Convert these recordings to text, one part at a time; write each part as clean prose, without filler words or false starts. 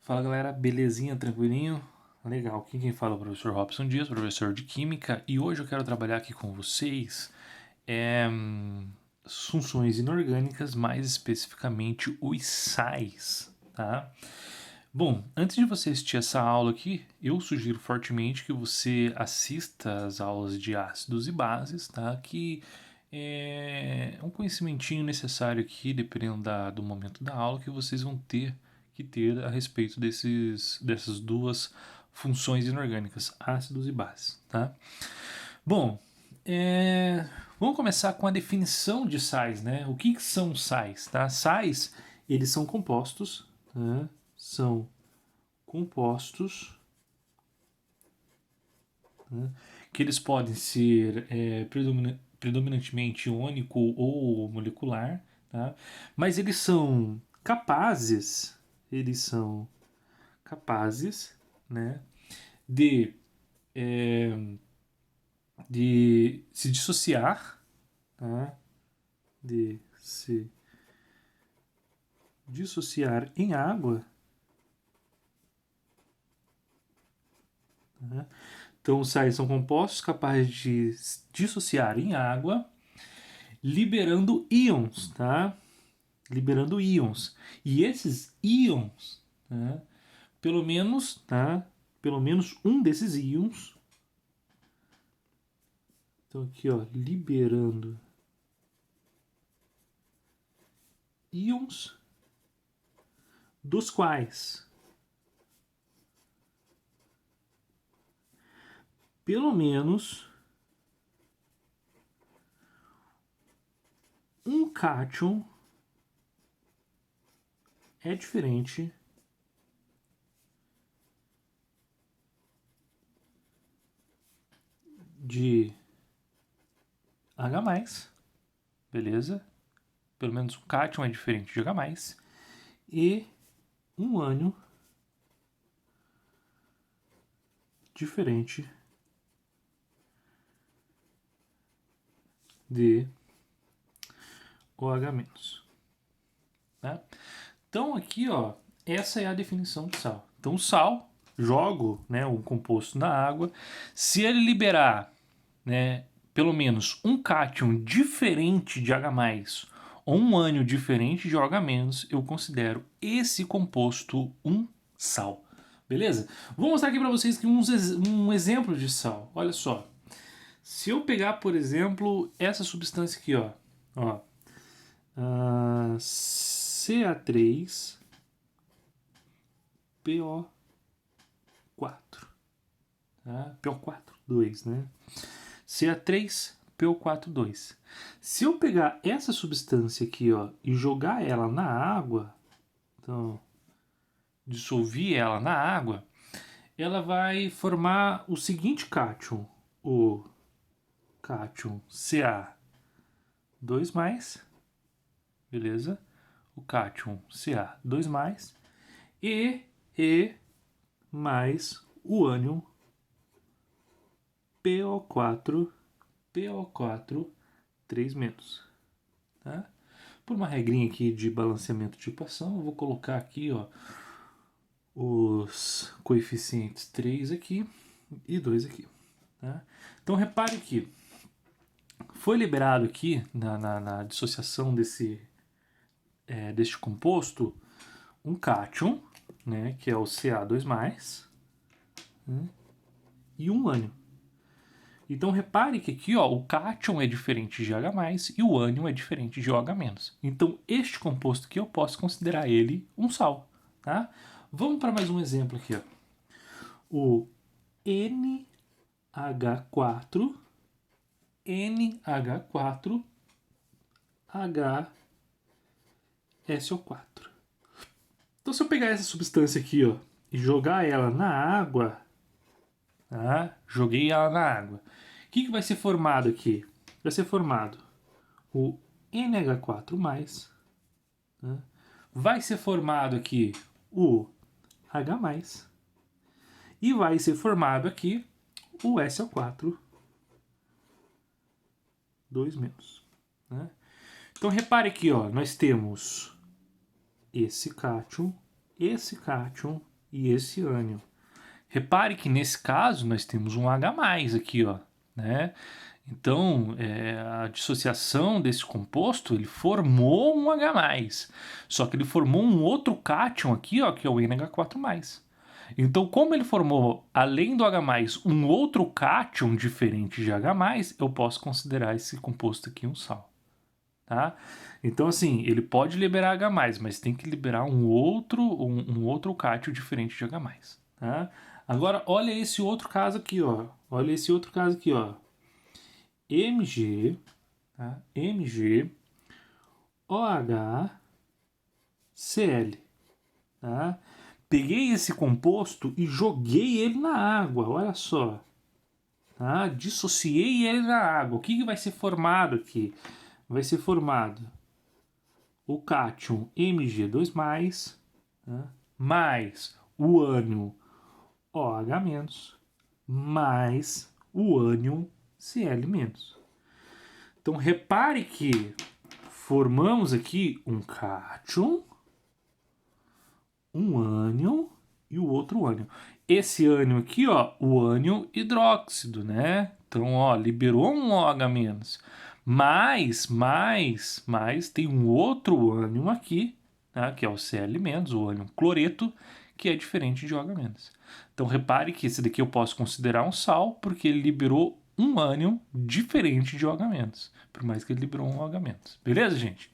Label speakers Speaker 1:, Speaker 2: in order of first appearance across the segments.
Speaker 1: Fala galera, belezinha, tranquilinho? Legal, aqui quem fala é o professor Robson Dias, professor de Química, e hoje eu quero trabalhar aqui com vocês funções inorgânicas, mais especificamente os sais, tá? Bom, antes de você assistir essa aula aqui, eu sugiro fortemente que você assista às aulas de ácidos e bases, tá? Que é um conhecimentinho necessário aqui, dependendo do momento da aula, que vocês vão ter que ter a respeito dessas duas funções inorgânicas, ácidos e bases, tá? Bom, vamos começar com a definição de sais, né? O que são sais, tá? Sais, eles são compostos, né? São compostos, né? Que eles podem ser predominantemente iônico ou molecular, tá? Mas eles são capazes, né, de, é, de se dissociar, tá? De se dissociar em água, tá? Então, os sais são compostos capazes de dissociar em água, liberando íons, tá? Liberando íons. E esses íons, tá? Pelo menos, tá? Pelo menos um desses íons. Então aqui, ó, liberando íons, dos quais pelo menos um cátion é diferente de H+, beleza? Pelo menos um cátion é diferente de H+, e um ânion diferente de OH-. Tá? Então aqui, ó, essa é a definição de sal. Então sal, jogo, né, um composto na água, se ele liberar, né, pelo menos um cátion diferente de H+, ou um ânion diferente de OH-, eu considero esse composto um sal. Beleza? Vou mostrar aqui para vocês que um exemplo de sal. Olha só. Se eu pegar, por exemplo, essa substância aqui, ó, CA3PO4, tá? PO4,2, né? CA3PO4,2. Se eu pegar essa substância aqui, ó, e jogar ela na água, então dissolver ela na água, ela vai formar o seguinte cátion, o cátion Ca2+, beleza? O cátion Ca2+, e mais o ânion PO4, 3-. Tá? Por uma regrinha aqui de balanceamento de equação, eu vou colocar aqui, ó, os coeficientes 3 aqui e 2 aqui. Tá? Então repare que foi liberado aqui na dissociação deste composto um cátion, né, que é o Ca2+, né, e um ânion. Então repare que aqui, ó, o cátion é diferente de H+, e o ânion é diferente de OH-. Então este composto aqui eu posso considerar ele um sal, tá? Vamos para mais um exemplo aqui, ó. O NH4 HSO4. Então se eu pegar essa substância aqui, ó, e jogar ela na água, tá? Joguei ela na água. O que vai ser formado aqui? Vai ser formado o NH4+, tá? Vai ser formado aqui o H+, e vai ser formado aqui o SO4, 2-. Né? Então repare aqui, ó, nós temos esse cátion e esse ânion. Repare que nesse caso nós temos um H+ aqui, ó, né? Então, a dissociação desse composto, ele formou um H+, só que ele formou um outro cátion aqui, ó, que é o NH4+. Então, como ele formou, além do H+, um outro cátion diferente de H+, eu posso considerar esse composto aqui um sal, tá? Então, assim, ele pode liberar H+, mas tem que liberar um outro cátion diferente de H+, tá? Agora, olha esse outro caso aqui, ó. Olha esse outro caso aqui, ó. Mg, tá? Mg, OH, Cl, tá? Peguei esse composto e joguei ele na água, olha só. Tá? Dissociei ele na água. O que vai ser formado aqui? Vai ser formado o cátion Mg2+, tá? Mais o ânion OH-, mais o ânion Cl-. Então, repare que formamos aqui um cátion, um ânion e o outro ânion. Esse ânion aqui, ó, o ânion hidróxido, né? Então, ó, liberou um OH-, mas tem um outro ânion aqui, tá? Que é o Cl-, o ânion cloreto, que é diferente de OH-. Então, repare que esse daqui eu posso considerar um sal, porque ele liberou um ânion diferente de OH-, por mais que ele liberou um OH-. Beleza, gente?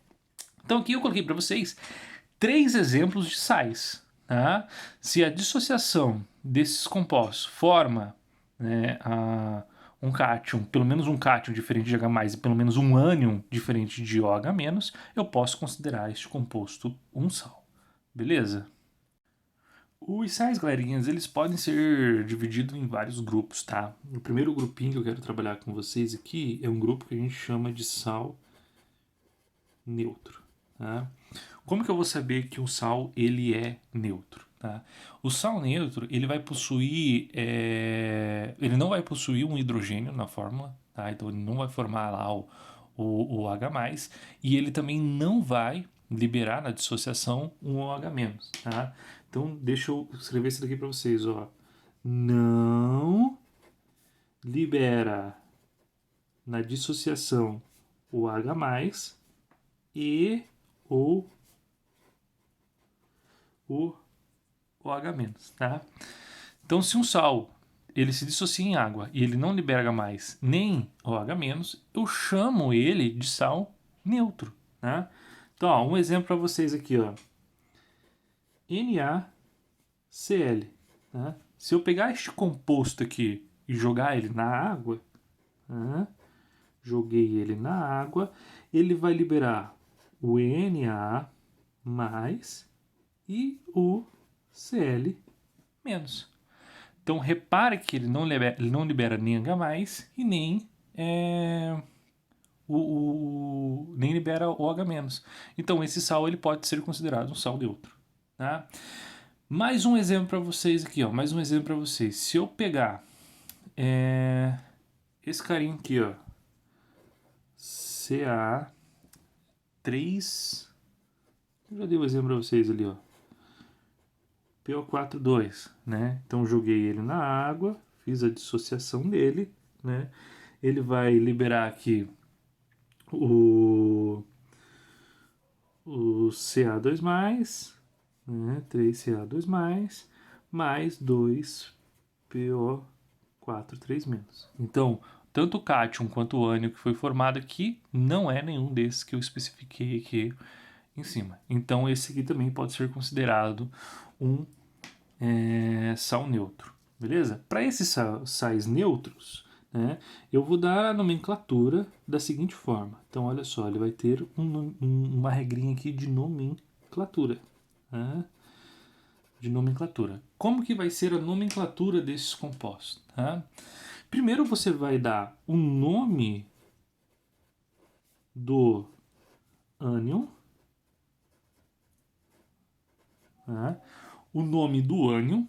Speaker 1: Então, aqui eu coloquei para vocês 3 exemplos de sais. Tá? Se a dissociação desses compostos forma, né, um cátion, pelo menos um cátion diferente de H+, e pelo menos um ânion diferente de OH-, eu posso considerar este composto um sal. Beleza? Os sais, galerinhas, eles podem ser divididos em vários grupos, tá? O primeiro grupinho que eu quero trabalhar com vocês aqui é um grupo que a gente chama de sal neutro, tá? Como que eu vou saber que o sal ele é neutro? Tá? O sal neutro ele vai possuir, ele não vai possuir um hidrogênio na fórmula, tá? Então ele não vai formar lá o H+, e ele também não vai liberar na dissociação um OH-, tá? Então deixa eu escrever isso daqui para vocês, ó. Não libera na dissociação o H+ e o OH-, tá? Então, se um sal ele se dissocia em água e ele não libera H+, nem OH-, eu chamo ele de sal neutro, tá? Então, ó, um exemplo para vocês aqui, ó. NaCl, tá? Se eu pegar este composto aqui e jogar ele na água, tá? Joguei ele na água, ele vai liberar o Na mais e o Cl menos. Então, repare que ele não libera nem H+, e nem, nem libera o OH-. Então, esse sal ele pode ser considerado um sal neutro. Tá? Mais um exemplo para vocês aqui. Ó, mais um exemplo para vocês. Se eu pegar esse carinha aqui, ó, Ca3... Eu já dei o exemplo para vocês ali, ó. PO4,2, né? Então joguei ele na água, fiz a dissociação dele, né? Ele vai liberar aqui o Ca2+, né? 3Ca2+, mais 2PO4,3-. Então, tanto o cátion quanto o ânion que foi formado aqui não é nenhum desses que eu especifiquei aqui em cima. Então, esse aqui também pode ser considerado um sal neutro, beleza? Para esses sais neutros, né, eu vou dar a nomenclatura da seguinte forma. Então, olha só, ele vai ter uma regrinha aqui de nomenclatura. Né? De nomenclatura. Como que vai ser a nomenclatura desses compostos? Tá? Primeiro você vai dar o nome do ânion, tá? O nome do ânion,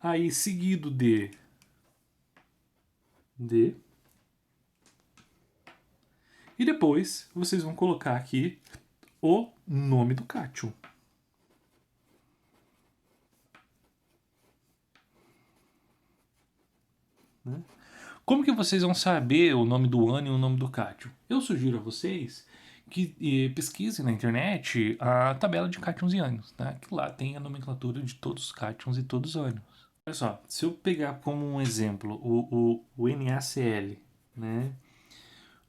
Speaker 1: aí seguido de e depois vocês vão colocar aqui o nome do cátion. né? Como que vocês vão saber o nome do ânion e o nome do cátion? Eu sugiro a vocês que pesquisem na internet a tabela de cátions e ânions, tá? Que lá tem a nomenclatura de todos os cátions e todos os ânions. Olha só, se eu pegar como um exemplo o NaCl, né?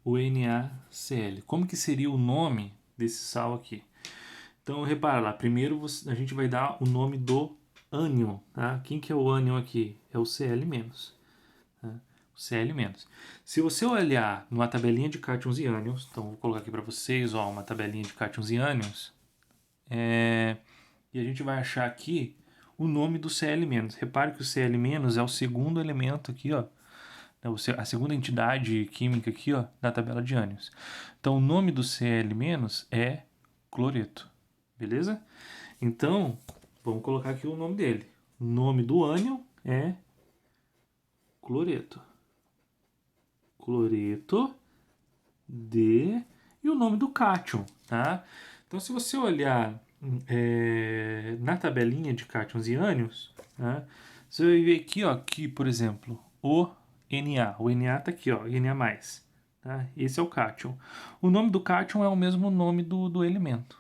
Speaker 1: O NaCl, como que seria o nome desse sal aqui? Então, repara lá, primeiro a gente vai dar o nome do ânion, tá? Quem que é o ânion aqui? É o Cl-, tá? O Cl-. Se você olhar numa tabelinha de cátions e ânions, então vou colocar aqui para vocês, ó, uma tabelinha de cátions e ânions, e a gente vai achar aqui o nome do Cl-. Repare que o Cl- é o segundo elemento aqui, ó, a segunda entidade química aqui, ó, da tabela de ânions. Então, o nome do Cl- é cloreto, beleza? Então, vamos colocar aqui o nome dele. O nome do ânion é cloreto. Cloreto de... E o nome do cátion, tá? Então, se você olhar na tabelinha de cátions e ânions, tá? Você vai ver aqui, ó, que, por exemplo, o Na tá aqui, ó, Na+, tá? Esse é o cátion. O nome do cátion é o mesmo nome do elemento,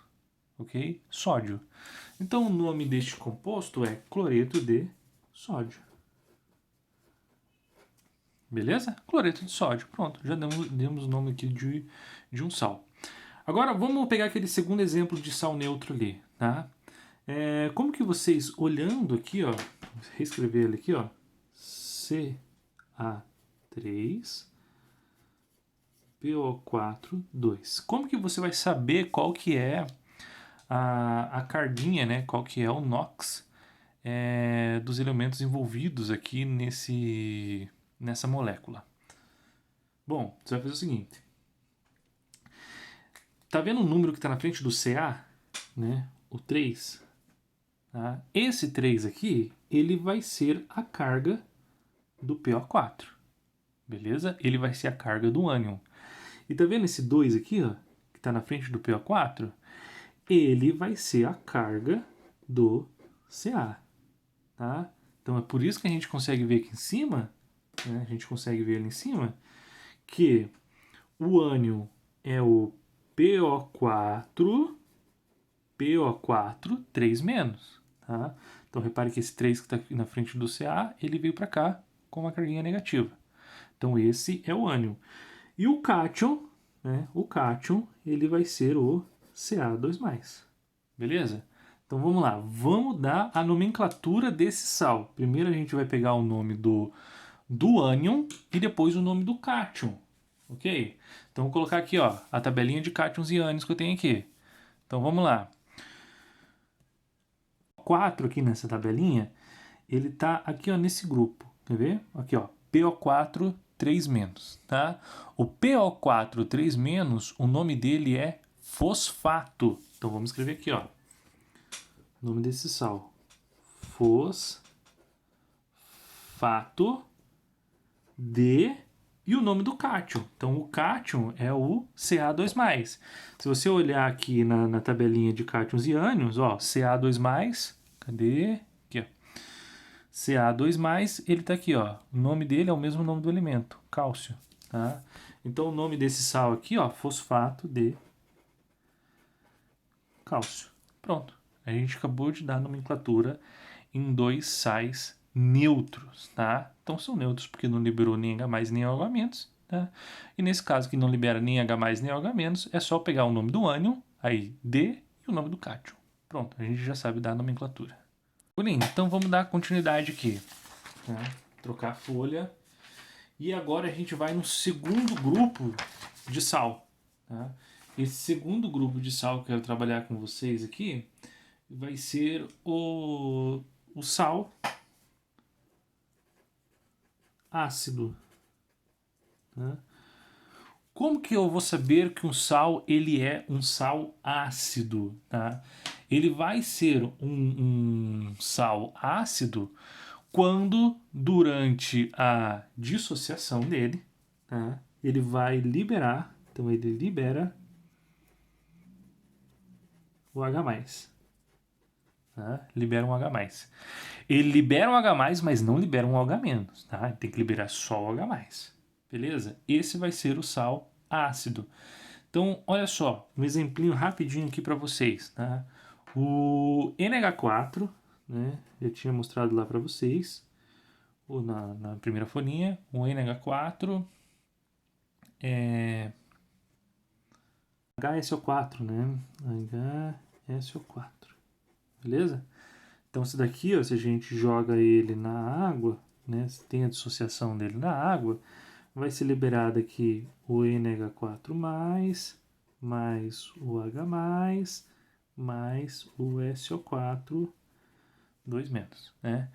Speaker 1: ok? Sódio. Então, o nome deste composto é cloreto de sódio. Beleza? Cloreto de sódio. Pronto, já demos o nome aqui de um sal. Agora, vamos pegar aquele segundo exemplo de sal neutro ali, tá? Como que vocês, olhando aqui, ó, reescrever ele aqui, ó, Ca3PO4, 2. Como que você vai saber qual que é a carguinha, né? Qual que é o NOx dos elementos envolvidos aqui nessa molécula? Bom, você vai fazer o seguinte. Tá vendo o número que está na frente do Ca, né? O 3. Tá? Esse 3 aqui, ele vai ser a carga do PO4. Beleza? Ele vai ser a carga do ânion. E tá vendo esse 2 aqui, ó, que está na frente do PO4? Ele vai ser a carga do Ca. Tá? Então é por isso que a gente consegue ver aqui em cima, né? A gente consegue ver ali em cima, que o ânion é o PO4, 3 menos. Tá? Então repare que esse 3 que está aqui na frente do Ca, ele veio para cá com uma carguinha negativa. Então esse é o ânion. E o cátion, né? O cátion, ele vai ser o Ca2+. Beleza? Então vamos lá, vamos dar a nomenclatura desse sal. Primeiro a gente vai pegar o nome do ânion e depois o nome do cátion, ok? Então vou colocar aqui, ó, a tabelinha de cátions e ânions que eu tenho aqui. Então vamos lá. 4 aqui nessa tabelinha, ele tá aqui, ó, nesse grupo, quer ver? Aqui, ó, PO4 3-, tá? O PO4 3-, o nome dele é fosfato. Então vamos escrever aqui, ó, o nome desse sal. Fosfato de... E o nome do cátion. Então, o cátion é o Ca2+. Se você olhar aqui na tabelinha de cátions e ânions, ó, Ca2+, cadê? Aqui, ó. Ca2+, ele tá aqui, ó. O nome dele é o mesmo nome do elemento, cálcio, tá? Então, o nome desse sal aqui, ó, fosfato de cálcio. Pronto. A gente acabou de dar nomenclatura em 2 sais neutros, tá? Então são neutros porque não liberou nem H+, nem OH-, tá? E nesse caso que não libera nem H+, nem OH-, é só pegar o nome do ânion, aí D, e o nome do cátion. Pronto, a gente já sabe dar a nomenclatura. Bonito, então vamos dar continuidade aqui. Tá? Trocar a folha. E agora a gente vai no segundo grupo de sal. Tá? Esse segundo grupo de sal que eu quero trabalhar com vocês aqui vai ser o sal ácido. Tá? Como que eu vou saber que um sal ele é um sal ácido? Tá? Ele vai ser um sal ácido quando, durante a dissociação dele, tá? Ele vai liberar, então ele libera o H+. tá? Libera um H+. Ele libera um H+, mas não libera um OH-, tá? Ele tem que liberar só o H+, beleza? Esse vai ser o sal ácido. Então, olha só, um exemplinho rapidinho aqui para vocês, tá? O NH4, né? Eu tinha mostrado lá para vocês, ou na primeira folhinha, o NH4 é HSO4, né? HSO4, beleza? Então, esse daqui, ó, se a gente joga ele na água, né? Se tem a dissociação dele na água, vai ser liberado aqui o NH4+, mais o H+, mais o SO4, 2 menos, né?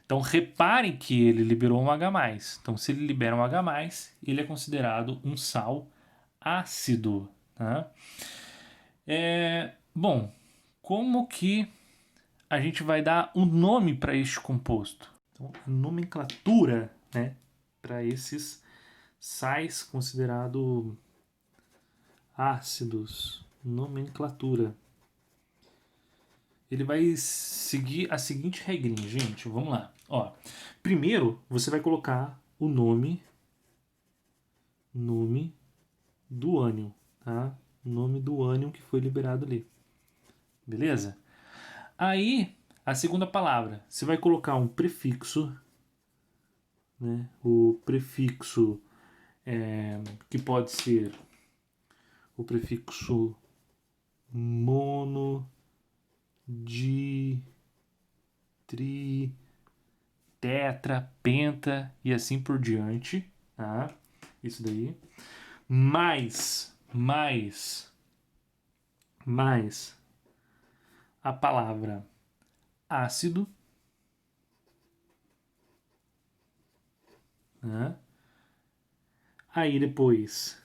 Speaker 1: Então, reparem que ele liberou um H+. Então, se ele libera um H+, ele é considerado um sal ácido, tá? Bom, como que a gente vai dar um nome para este composto? Então, a nomenclatura, né, para esses sais considerados ácidos, nomenclatura. Ele vai seguir a seguinte regrinha, gente. Vamos lá. Ó, primeiro, você vai colocar o nome do ânion, tá? O nome do ânion que foi liberado ali. Beleza? Aí, a segunda palavra, você vai colocar um prefixo, né? O prefixo que pode ser o prefixo mono, di, tri, tetra, penta e assim por diante, tá? Isso daí. Mais a palavra ácido, né? Aí depois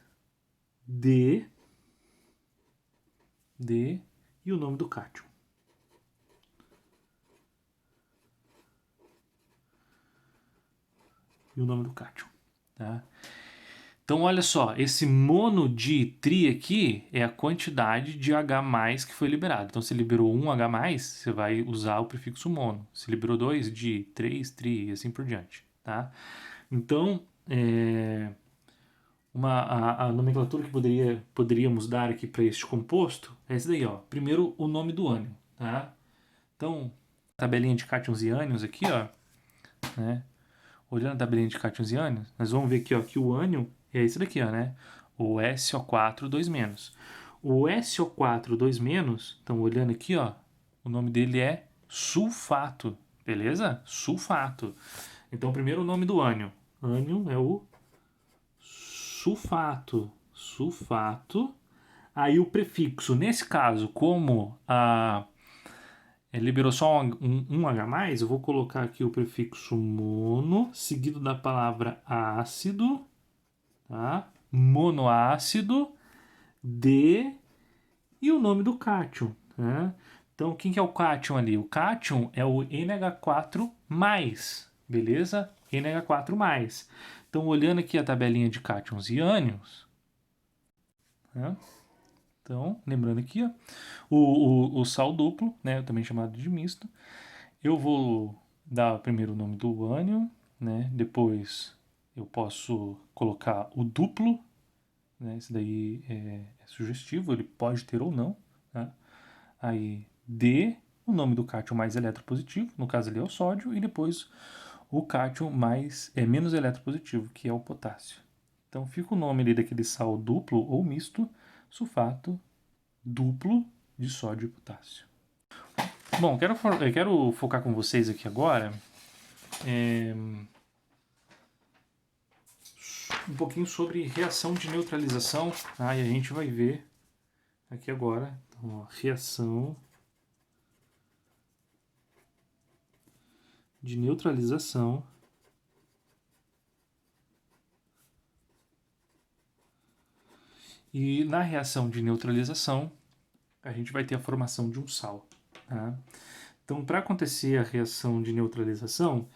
Speaker 1: D e o nome do cátion. E o nome do cátion, tá? Então, olha só, esse mono de tri aqui é a quantidade de H+ que foi liberado. Então, se liberou um H+, você vai usar o prefixo mono. Se liberou 2, di, 3, tri e assim por diante, tá? Então, a nomenclatura que poderíamos dar aqui para este composto é esse daí, ó. Primeiro, o nome do ânion, tá? Então, tabelinha de cátions e ânions aqui, ó, né? Olhando a tabelinha de cátions e ânions, nós vamos ver aqui, ó, que o ânion é esse daqui, ó, né? O SO4 2-. O SO4 2-, então olhando aqui, ó, o nome dele é sulfato, beleza? Sulfato. Então, primeiro o nome do ânion. Ânion é o sulfato. Sulfato. Aí o prefixo, nesse caso, como liberou só um H+, eu vou colocar aqui o prefixo mono, seguido da palavra ácido, tá? Monoácido, D e o nome do cátion, tá? Então, quem que é o cátion ali? O cátion é o NH4+, beleza? NH4+. Então, olhando aqui a tabelinha de cátions e ânions, tá? Então, lembrando aqui, ó, o sal duplo, né, também chamado de misto, eu vou dar primeiro o nome do ânion, né, depois eu posso colocar o duplo, né, esse daí é sugestivo, ele pode ter ou não, tá? Aí D, o nome do cátion mais eletropositivo, no caso ali é o sódio, e depois o cátion menos eletropositivo, que é o potássio. Então fica o nome ali daquele sal duplo ou misto, sulfato duplo de sódio e potássio. Bom, eu quero focar com vocês aqui agora um pouquinho sobre reação de neutralização, tá? E a gente vai ver aqui agora, então, ó, reação de neutralização e na reação de neutralização a gente vai ter a formação de um sal, tá? Então, para acontecer a reação de neutralização,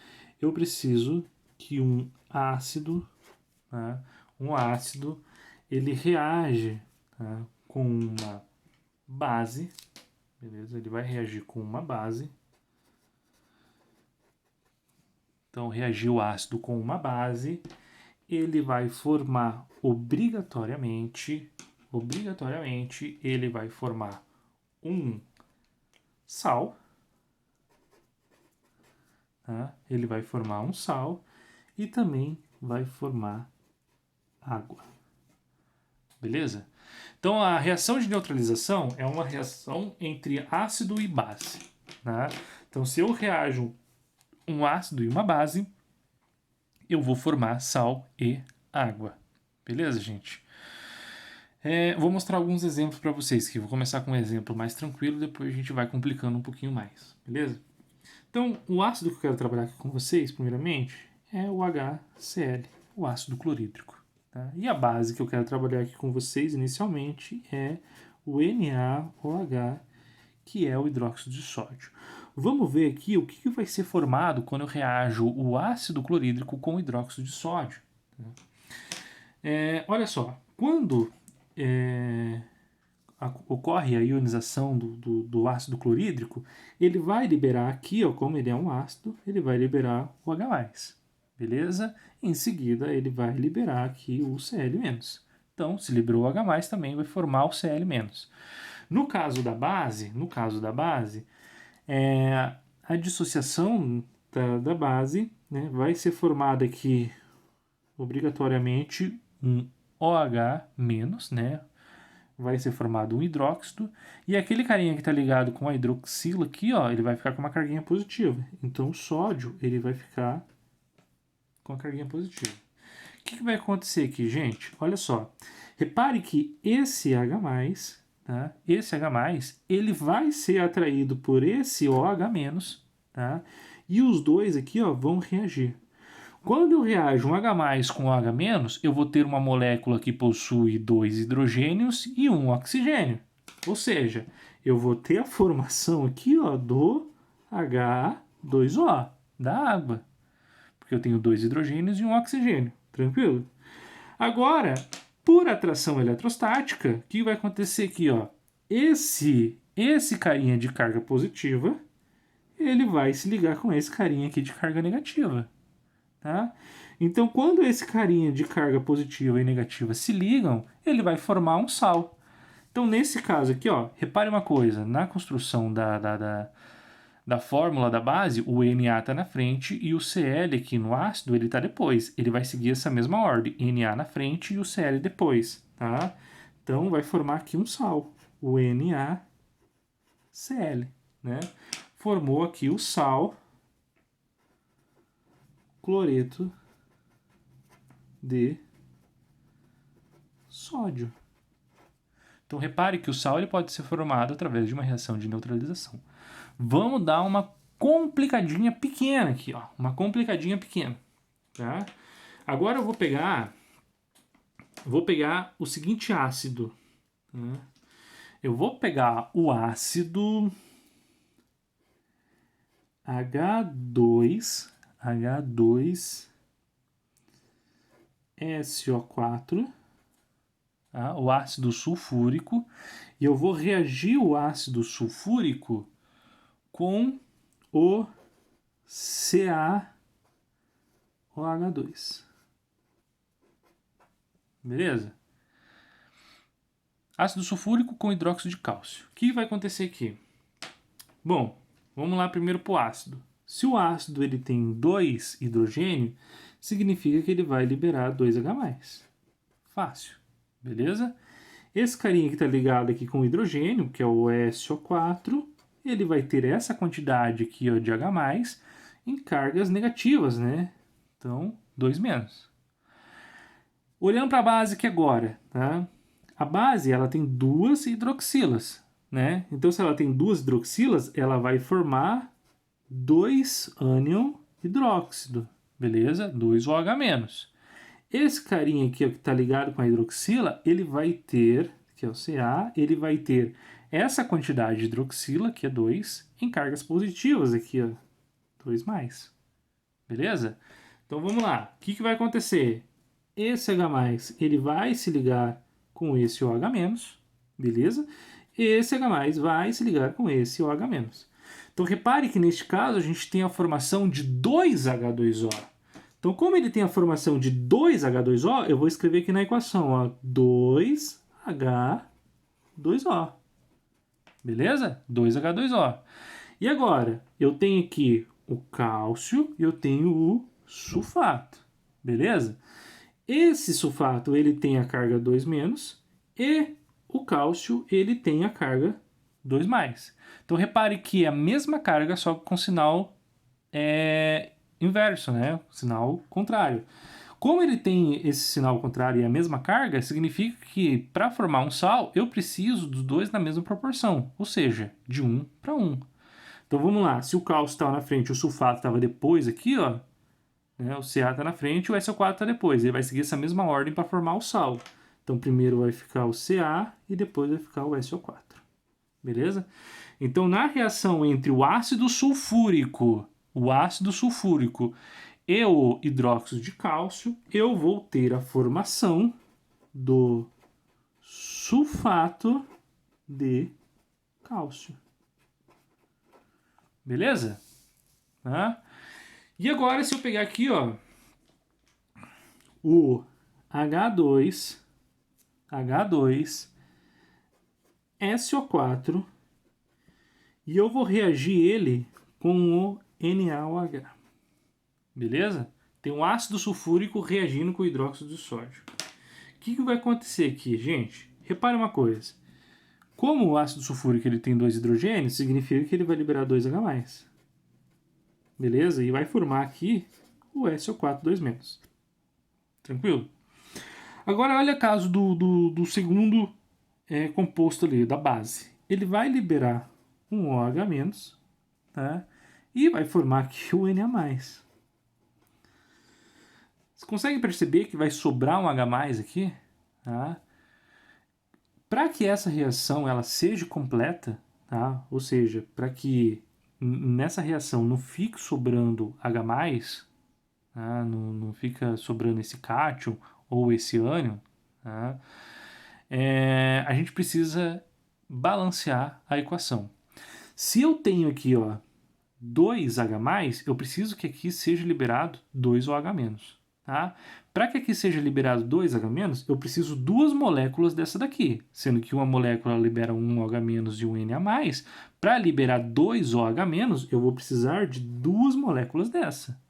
Speaker 1: eu preciso que um ácido, tá? Um ácido, ele reage, tá, com uma base, beleza? Ele vai reagir com uma base. Então, reagir o ácido com uma base, ele vai formar obrigatoriamente, ele vai formar um sal, tá? Ele vai formar um sal e também vai formar água, beleza? Então, a reação de neutralização é uma reação entre ácido e base, tá? Então, se eu reajo um ácido e uma base, eu vou formar sal e água, beleza, gente? Vou mostrar alguns exemplos para vocês, que vou começar com um exemplo mais tranquilo, depois a gente vai complicando um pouquinho mais, beleza? Então, o ácido que eu quero trabalhar aqui com vocês, primeiramente, é o HCl, o ácido clorídrico. Tá? E a base que eu quero trabalhar aqui com vocês, inicialmente, é o NaOH, que é o hidróxido de sódio. Vamos ver aqui o que vai ser formado quando eu reajo o ácido clorídrico com o hidróxido de sódio. Tá? Olha só, quando ocorre a ionização do ácido clorídrico, ele vai liberar aqui, ó, como ele é um ácido, ele vai liberar o H+, beleza? Em seguida, ele vai liberar aqui o Cl-. Então, se liberou o H+, também vai formar o Cl-. No caso da base, a dissociação da base, né, vai ser formada aqui obrigatoriamente um OH-, né? Vai ser formado um hidróxido, e aquele carinha que está ligado com a hidroxila aqui, ó, ele vai ficar com uma carguinha positiva. Então o sódio, ele vai ficar com a carguinha positiva. O que vai acontecer aqui, gente? Olha só. Repare que esse H+, tá? Esse H+, ele vai ser atraído por esse OH-, tá? E os dois aqui, ó, vão reagir. Quando eu reajo um H+ com OH-, eu vou ter uma molécula que possui 2 hidrogênios e um oxigênio. Ou seja, eu vou ter a formação aqui, ó, do H2O, da água. Porque eu tenho 2 hidrogênios e um oxigênio. Tranquilo? Agora, por atração eletrostática, o que vai acontecer aqui, ó? Esse carinha de carga positiva, ele vai se ligar com esse carinha aqui de carga negativa. Tá? Então, quando esse carinha de carga positiva e negativa se ligam, ele vai formar um sal. Então, nesse caso aqui, ó, repare uma coisa, na construção da fórmula da base, o Na está na frente e o Cl aqui no ácido, ele está depois. Ele vai seguir essa mesma ordem, Na na frente e o Cl depois, tá? Então, vai formar aqui um sal, o NaCl, né? Formou aqui o sal, cloreto de sódio. Então, repare que o sal ele pode ser formado através de uma reação de neutralização. Vamos dar uma complicadinha pequena aqui, ó. Uma complicadinha pequena, tá? Agora eu vou pegar o seguinte ácido. Tá? Eu vou pegar o ácido H2SO4, tá? O ácido sulfúrico, e eu vou reagir o ácido sulfúrico com o CaOH2. Beleza? Ácido sulfúrico com hidróxido de cálcio. O que vai acontecer aqui? Bom, vamos lá primeiro para o ácido. Se o ácido ele tem 2 hidrogênios, significa que ele vai liberar 2H+. Fácil, beleza? Esse carinha que está ligado aqui com o hidrogênio, que é o SO4, ele vai ter essa quantidade aqui, ó, de H+, em cargas negativas, né? Então, 2-. Olhando para a base aqui agora, tá? A base, ela tem 2 hidroxilas, né? Então, se ela tem 2 hidroxilas, ela vai formar 2 ânion hidróxido, beleza? 2OH-. Esse carinha aqui, ó, que está ligado com a hidroxila, ele vai ter, que é o Ca, ele vai ter essa quantidade de hidroxila, que é 2, em cargas positivas aqui, ó, 2+. Beleza? Então vamos lá. O que vai acontecer? Esse H+, ele vai se ligar com esse OH-, beleza? esse H+, vai se ligar com esse OH-. Então, repare que neste caso a gente tem a formação de 2H2O. Então, como ele tem a formação de 2H2O, eu vou escrever aqui na equação, ó, 2H2O. Beleza? 2H2O. E agora, eu tenho aqui o cálcio e eu tenho o sulfato. Beleza? Esse sulfato, ele tem a carga 2- e o cálcio, ele tem a carga 2+. Então, repare que é a mesma carga, só com sinal inverso, né? Sinal contrário. Como ele tem esse sinal contrário e a mesma carga, significa que para formar um sal, eu preciso dos dois na mesma proporção, ou seja, de 1 para 1. Então vamos lá, se o cálcio estava na frente, o sulfato estava depois aqui, ó, né? O Ca está na frente e o SO4 está depois. Ele vai seguir essa mesma ordem para formar o sal. Então primeiro vai ficar o Ca e depois vai ficar o SO4. Beleza? Então na reação entre o ácido sulfúrico e o hidróxido de cálcio, eu vou ter a formação do sulfato de cálcio. Beleza? Tá? E agora, se eu pegar aqui, ó, o H2, SO4, e eu vou reagir ele com o NaOH. Beleza? Tem um ácido sulfúrico reagindo com o hidróxido de sódio. O que vai acontecer aqui, gente? Repare uma coisa. Como o ácido sulfúrico ele tem 2 hidrogênios, significa que ele vai liberar 2H+. Beleza? E vai formar aqui o SO4 2-. Tranquilo? Agora, olha o caso do segundo composto ali, da base. Ele vai liberar um OH-, tá? E vai formar aqui o Na+. Você consegue perceber que vai sobrar um H+ aqui? Tá? Para que essa reação ela seja completa, tá? Ou seja, para que nessa reação não fique sobrando H+, tá? Não fica sobrando esse cátion ou esse ânion, tá? A gente precisa balancear a equação. Se eu tenho aqui, ó, 2H+, eu preciso que aqui seja liberado 2OH-. Tá? Para que aqui seja liberado 2H-, eu preciso duas moléculas dessa daqui, sendo que uma molécula libera um OH- e um Na+. Para liberar 2OH-, eu vou precisar de duas moléculas dessa.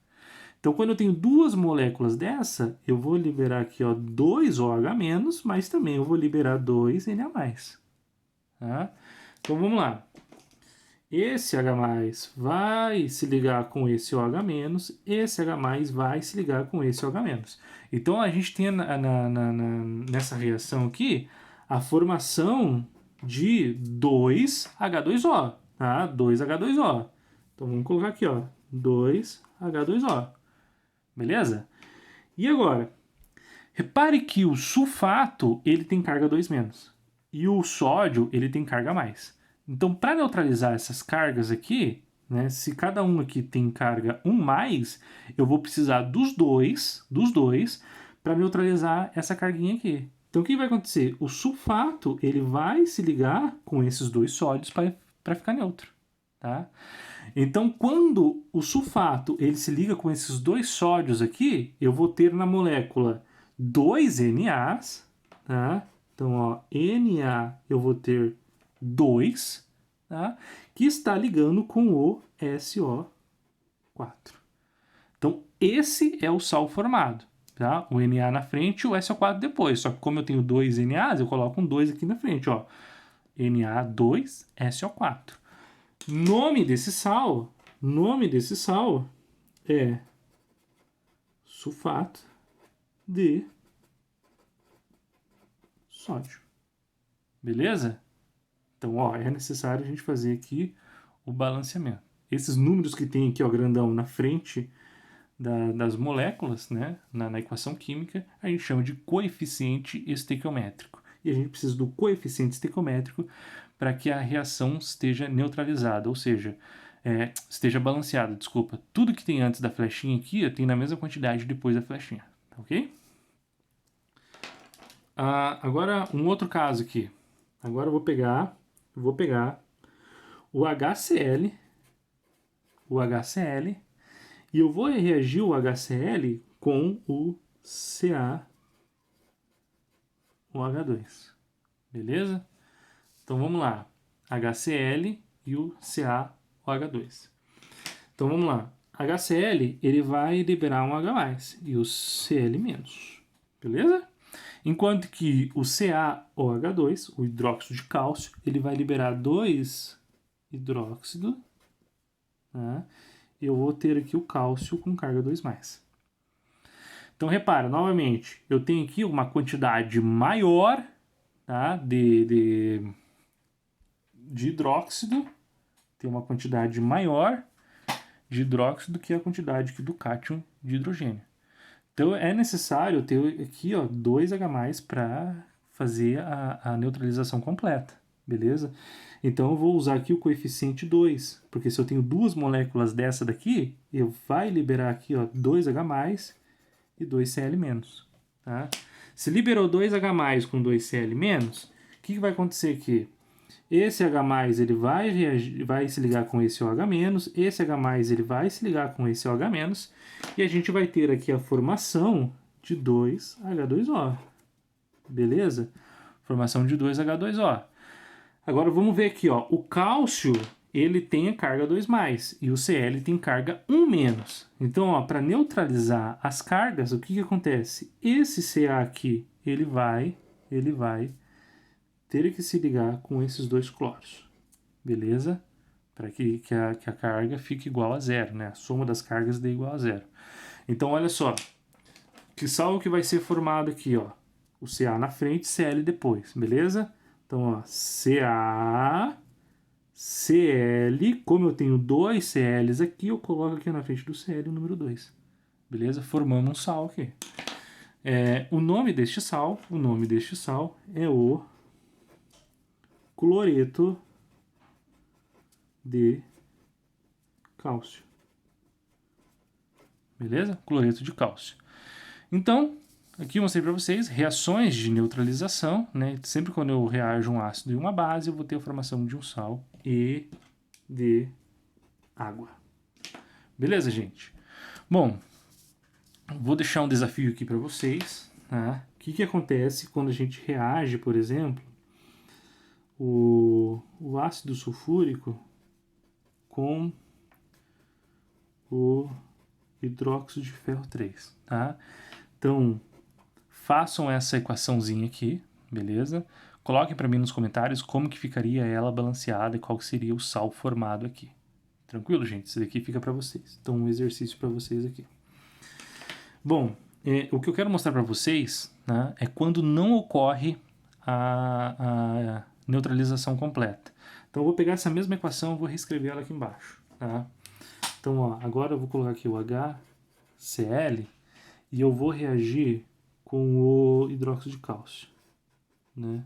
Speaker 1: Então, quando eu tenho duas moléculas dessa, eu vou liberar aqui, ó, 2OH-, mas também eu vou liberar 2Na+. Tá? Então, vamos lá. Esse H+ vai se ligar com esse OH-, esse H+ vai se ligar com esse OH-. Então, a gente tem nessa reação aqui a formação de 2H2O, tá? 2H2O. Então, vamos colocar aqui, ó, 2H2O. Beleza? E agora, repare que o sulfato ele tem carga 2-, e o sódio ele tem carga mais. Então, para neutralizar essas cargas aqui, né, se cada um aqui tem carga 1+, eu vou precisar dos dois para neutralizar essa carguinha aqui. Então, o que vai acontecer? O sulfato ele vai se ligar com esses dois sódios para ficar neutro. Tá? Então, quando o sulfato ele se liga com esses dois sódios aqui, eu vou ter na molécula 2 NAs, tá? Então, ó, Na eu vou ter 2, tá? Que está ligando com o SO4. Então, esse é o sal formado, tá? O Na na frente e o SO4 depois. Só que como eu tenho 2 NAs, eu coloco um 2 aqui na frente, ó. Na2SO4. Nome desse sal é sulfato de sódio. Beleza? Então, ó, é necessário a gente fazer aqui o balanceamento. Esses números que tem aqui, ó, grandão, na frente das moléculas, né, na equação química, a gente chama de coeficiente estequiométrico. E a gente precisa do coeficiente estequiométrico para que a reação esteja neutralizada, ou seja, esteja balanceada, desculpa. Tudo que tem antes da flechinha aqui tem na mesma quantidade depois da flechinha, tá ok? Agora, um outro caso aqui. Agora eu vou pegar eu vou pegar o HCl, e eu vou reagir o HCl com o CaOH2, beleza? Então vamos lá, HCl e o CaOH2. Então vamos lá, HCl ele vai liberar um H+, e o Cl-, beleza? Enquanto que o CaOH2, o hidróxido de cálcio, ele vai liberar 2 hidróxido, né? E eu vou ter aqui o cálcio com carga 2+. Então repara, novamente, eu tenho aqui uma quantidade maior, tá, de hidróxido, tem uma quantidade maior de hidróxido que a quantidade aqui do cátion de hidrogênio. Então é necessário ter aqui, ó, 2H+ para fazer a neutralização completa, beleza? Então eu vou usar aqui o coeficiente 2, porque se eu tenho duas moléculas dessa daqui, eu vai liberar aqui, ó, 2H+ e 2Cl-, tá? Se liberou 2H+ com 2Cl-, o que vai acontecer aqui? Esse H+, ele vai reagir, vai se ligar com esse OH-, esse H+, ele vai se ligar com esse OH-, e a gente vai ter aqui a formação de 2H2O. Beleza? Formação de 2H2O. Agora vamos ver aqui, ó, o cálcio, ele tem a carga 2+, e o Cl tem carga 1-. Então, ó, para neutralizar as cargas, o que acontece? Esse Ca aqui, ele vai ter que se ligar com esses dois cloros, beleza? Para que a carga fique igual a zero, né? A soma das cargas dê igual a zero. Então, olha só, que sal que vai ser formado aqui, ó? O Ca na frente, Cl depois, beleza? Então, ó, Ca, Cl, como eu tenho dois Cl's aqui, eu coloco aqui na frente do Cl o número 2, beleza? Formamos um sal aqui. O nome deste sal é o cloreto de cálcio. Beleza? Cloreto de cálcio. Então, aqui eu mostrei para vocês reações de neutralização, né? Sempre quando eu reajo um ácido e uma base, eu vou ter a formação de um sal e de água. Beleza, gente? Bom, vou deixar um desafio aqui para vocês, tá? O que acontece quando a gente reage, por exemplo, o ácido sulfúrico com o hidróxido de ferro 3, tá? Então, façam essa equaçãozinha aqui, beleza? Coloquem para mim nos comentários como que ficaria ela balanceada e qual seria o sal formado aqui. Tranquilo, gente? Isso daqui fica para vocês. Então, um exercício para vocês aqui. Bom, o que eu quero mostrar para vocês, né, é quando não ocorre a neutralização completa. Então, eu vou pegar essa mesma equação e vou reescrever ela aqui embaixo, tá? Então, ó, agora eu vou colocar aqui o HCl e eu vou reagir com o hidróxido de cálcio, né?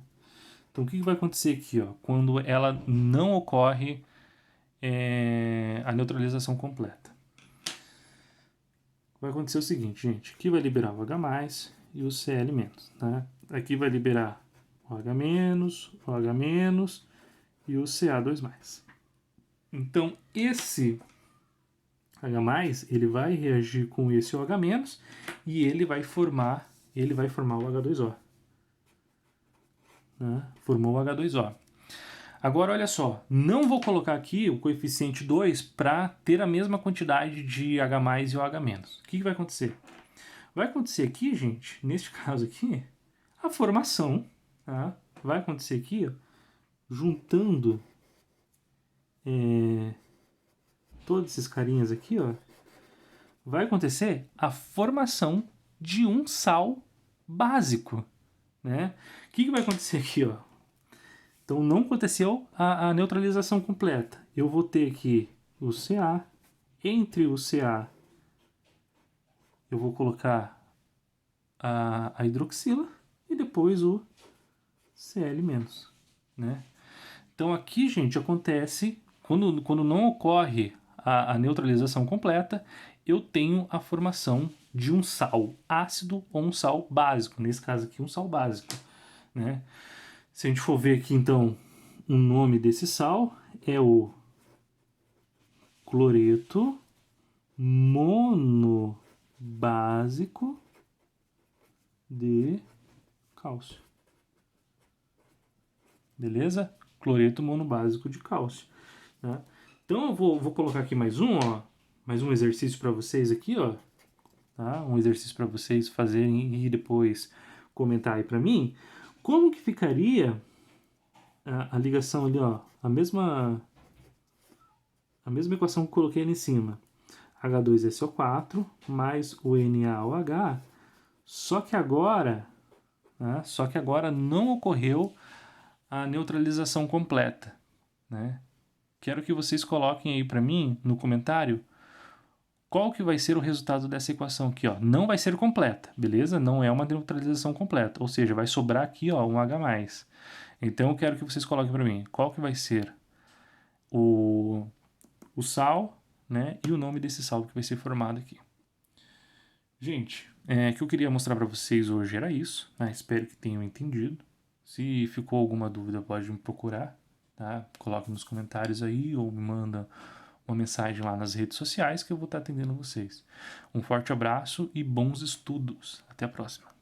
Speaker 1: Então, o que vai acontecer aqui, ó, quando ela não ocorre a neutralização completa? Vai acontecer o seguinte, gente. Aqui vai liberar o H+, e o Cl-, tá? Aqui vai liberar o H-, o H- e o Ca2+. Então, esse H+, ele vai reagir com esse OH- e ele vai formar o H2O. Né? Formou o H2O. Agora, olha só, não vou colocar aqui o coeficiente 2 para ter a mesma quantidade de H+, e OH-. O que vai acontecer? Vai acontecer aqui, gente, neste caso aqui, a formação, tá? Vai acontecer aqui, ó, juntando todos esses carinhas aqui, ó, vai acontecer a formação de um sal básico, né? O que vai acontecer aqui, ó? Então, não aconteceu a neutralização completa. Eu vou ter aqui o Ca, entre o Ca, eu vou colocar a hidroxila e depois o Cl-, né? Então, aqui, gente, acontece, quando não ocorre a neutralização completa, eu tenho a formação de um sal ácido ou um sal básico. Nesse caso aqui, um sal básico, né? Se a gente for ver aqui, então, o nome desse sal é o cloreto monobásico de cálcio. Beleza? Cloreto monobásico de cálcio. Tá? Então eu vou colocar aqui mais um exercício para vocês aqui, ó. Tá? Um exercício para vocês fazerem e depois comentar aí para mim. Como que ficaria a ligação ali, ó, a mesma equação que eu coloquei ali em cima. H2SO4 mais o NaOH, só que agora não ocorreu a neutralização completa, né? Quero que vocês coloquem aí para mim no comentário qual que vai ser o resultado dessa equação aqui, ó. Não vai ser completa, beleza? Não é uma neutralização completa, ou seja, vai sobrar aqui, ó, um H+. Então eu quero que vocês coloquem para mim qual que vai ser o sal, né, e o nome desse sal que vai ser formado aqui. Gente, o que eu queria mostrar para vocês hoje era isso, né? Espero que tenham entendido. Se ficou alguma dúvida, pode me procurar, tá? Coloque nos comentários aí ou me manda uma mensagem lá nas redes sociais que eu vou estar atendendo vocês. Um forte abraço e bons estudos. Até a próxima.